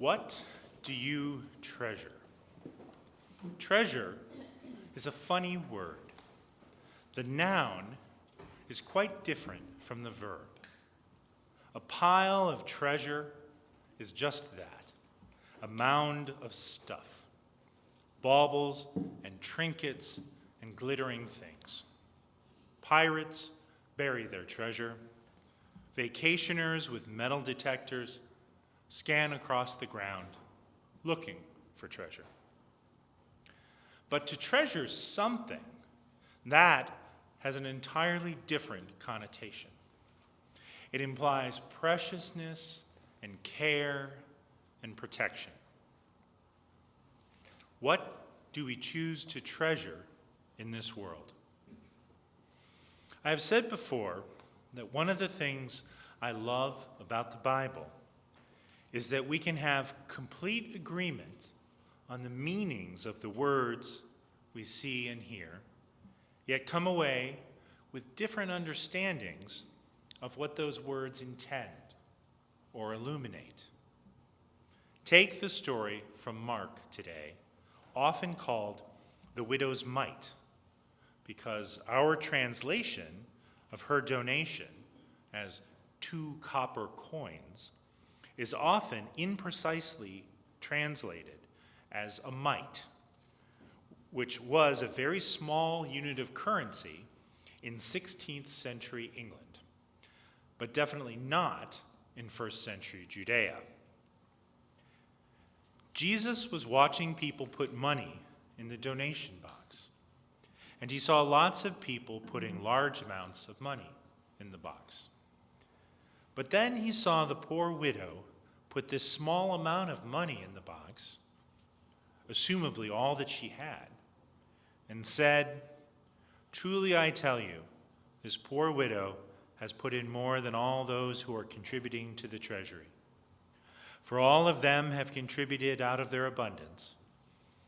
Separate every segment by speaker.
Speaker 1: What do you treasure? Treasure is a funny word. The noun is quite different from the verb. A pile of treasure is just that, a mound of stuff, baubles and trinkets and glittering things. Pirates bury their treasure. Vacationers with metal detectors scan across the ground looking for treasure. But to treasure something, that has an entirely different connotation. It implies preciousness and care and protection. What do we choose to treasure in this world? I have said before that one of the things I love about the Bible is that we can have complete agreement on the meanings of the words we see and hear, yet come away with different understandings of what those words intend or illuminate. Take the story from Mark today, often called the widow's mite, because our translation of her donation as 2 copper coins is often imprecisely translated as a mite, which was a very small unit of currency in 16th century England, but definitely not in 1st century Judea. Jesus was watching people put money in the donation box, and he saw lots of people putting large amounts of money in the box. But then he saw the poor widow put this small amount of money in the box, assumably all that she had, and said, "Truly I tell you, this poor widow has put in more than all those who are contributing to the treasury. For all of them have contributed out of their abundance,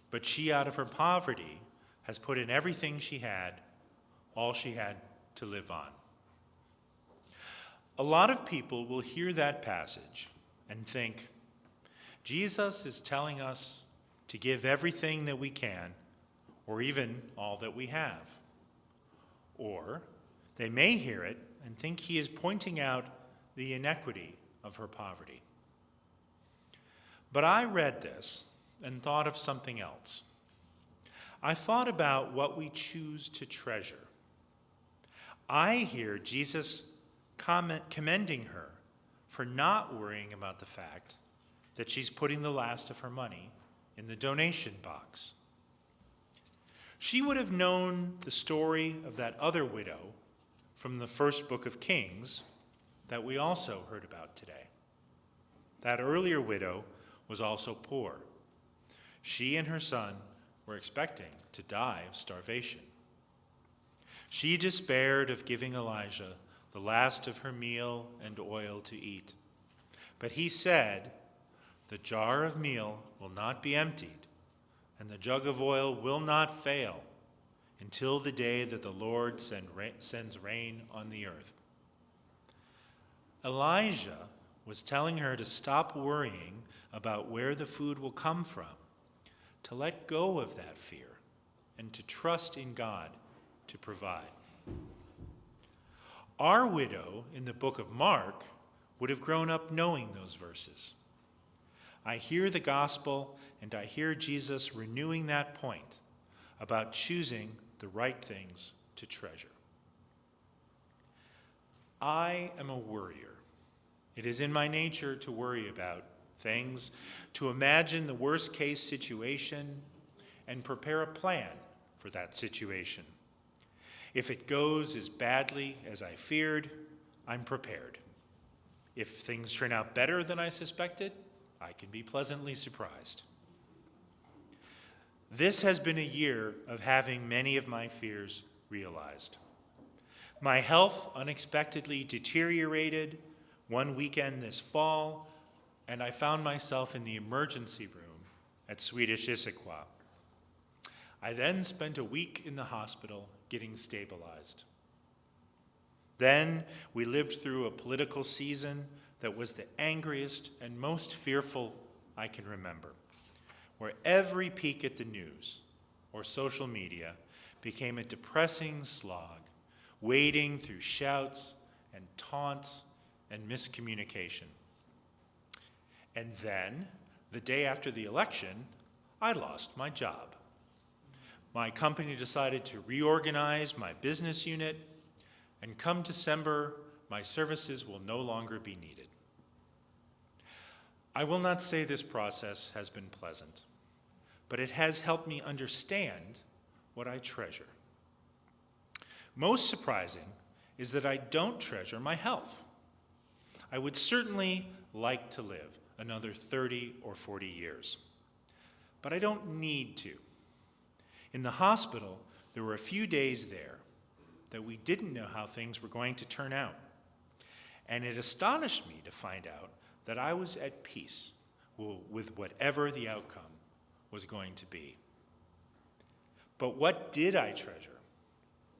Speaker 1: but she out of her poverty has put in everything she had, all she had to live on." A lot of people will hear that passage and think, Jesus is telling us to give everything that we can, or even all that we have. Or they may hear it and think he is pointing out the inequity of her poverty. But I read this and thought of something else. I thought about what we choose to treasure. I hear Jesus commending her for not worrying about the fact that she's putting the last of her money in the donation box. She would have known the story of that other widow from the first book of Kings that we also heard about today. That earlier widow was also poor. She and her son were expecting to die of starvation. She despaired of giving Elijah the last of her meal and oil to eat. But he said, "The jar of meal will not be emptied, and the jug of oil will not fail until the day that the Lord sends rain on the earth." Elijah was telling her to stop worrying about where the food will come from, to let go of that fear, and to trust in God to provide. Our widow in the book of Mark would have grown up knowing those verses. I hear the gospel and I hear Jesus renewing that point about choosing the right things to treasure. I am a worrier. It is in my nature to worry about things, to imagine the worst case situation and prepare a plan for that situation. If it goes as badly as I feared, I'm prepared. If things turn out better than I suspected, I can be pleasantly surprised. This has been a year of having many of my fears realized. My health unexpectedly deteriorated one weekend this fall, and I found myself in the emergency room at Swedish Issaquah. I then spent a week in the hospital getting stabilized. Then we lived through a political season that was the angriest and most fearful I can remember, where every peek at the news or social media became a depressing slog, wading through shouts and taunts and miscommunication. And then, the day after the election, I lost my job. My company decided to reorganize my business unit, and come December, my services will no longer be needed. I will not say this process has been pleasant, but it has helped me understand what I treasure. Most surprising is that I don't treasure my health. I would certainly like to live another 30 or 40 years, but I don't need to. In the hospital, there were a few days there that we didn't know how things were going to turn out, and it astonished me to find out that I was at peace with whatever the outcome was going to be. But what did I treasure?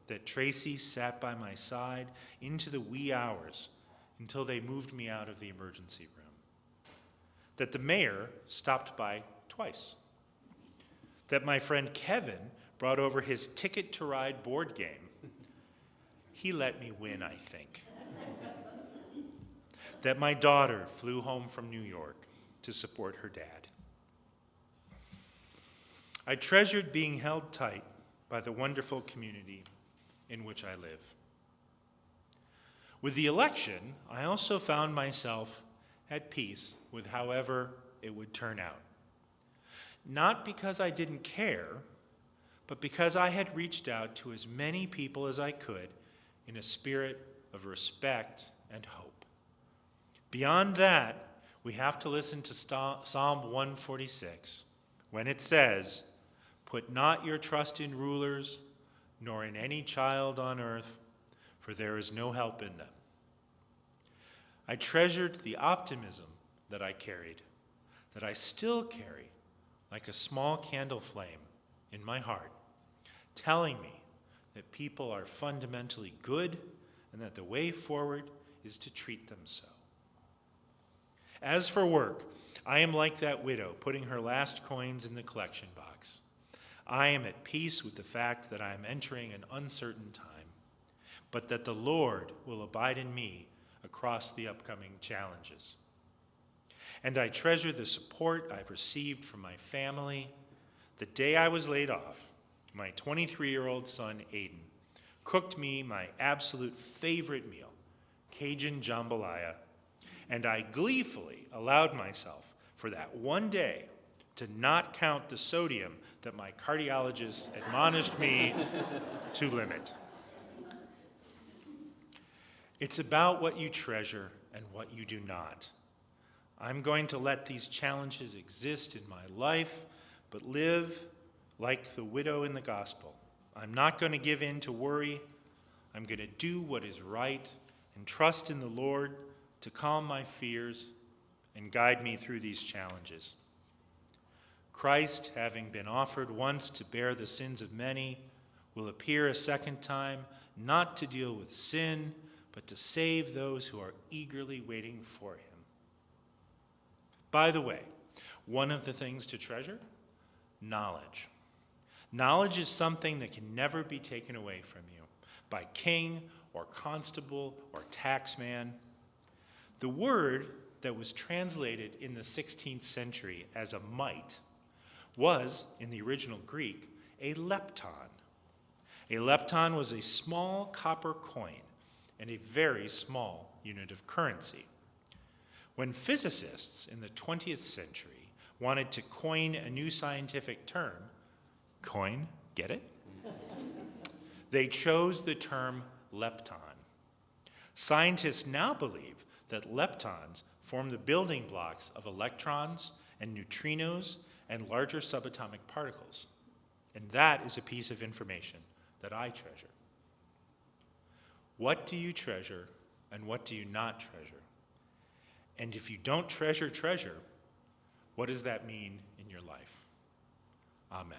Speaker 1: That Tracy sat by my side into the wee hours until they moved me out of the emergency room. That the mayor stopped by twice. That my friend Kevin brought over his Ticket to Ride board game. He let me win, I think. That my daughter flew home from New York to support her dad. I treasured being held tight by the wonderful community in which I live. With the election, I also found myself at peace with however it would turn out. Not because I didn't care, but because I had reached out to as many people as I could in a spirit of respect and hope. Beyond that, we have to listen to Psalm 146, when it says, "Put not your trust in rulers, nor in any child on earth, for there is no help in them." I treasured the optimism that I carried, that I still carry, like a small candle flame in my heart, telling me that people are fundamentally good and that the way forward is to treat them so. As for work, I am like that widow putting her last coins in the collection box. I am at peace with the fact that I am entering an uncertain time, but that the Lord will abide in me across the upcoming challenges. And I treasure the support I've received from my family. The day I was laid off, my 23-year-old son, Aiden, cooked me my absolute favorite meal, Cajun jambalaya, and I gleefully allowed myself for that one day to not count the sodium that my cardiologist admonished me to limit. It's about what you treasure and what you do not. I'm going to let these challenges exist in my life, but live like the widow in the gospel. I'm not going to give in to worry. I'm going to do what is right and trust in the Lord to calm my fears and guide me through these challenges. Christ, having been offered once to bear the sins of many, will appear a second time, not to deal with sin, but to save those who are eagerly waiting for him. By the way, one of the things to treasure, knowledge. Knowledge is something that can never be taken away from you by king or constable or taxman. The word that was translated in the 16th century as a mite was, in the original Greek, a lepton. A lepton was a small copper coin and a very small unit of currency. When physicists in the 20th century wanted to coin a new scientific term, coin, get it? They chose the term lepton. Scientists now believe that leptons form the building blocks of electrons and neutrinos and larger subatomic particles. And that is a piece of information that I treasure. What do you treasure and what do you not treasure? And if you don't treasure, what does that mean in your life? Amen.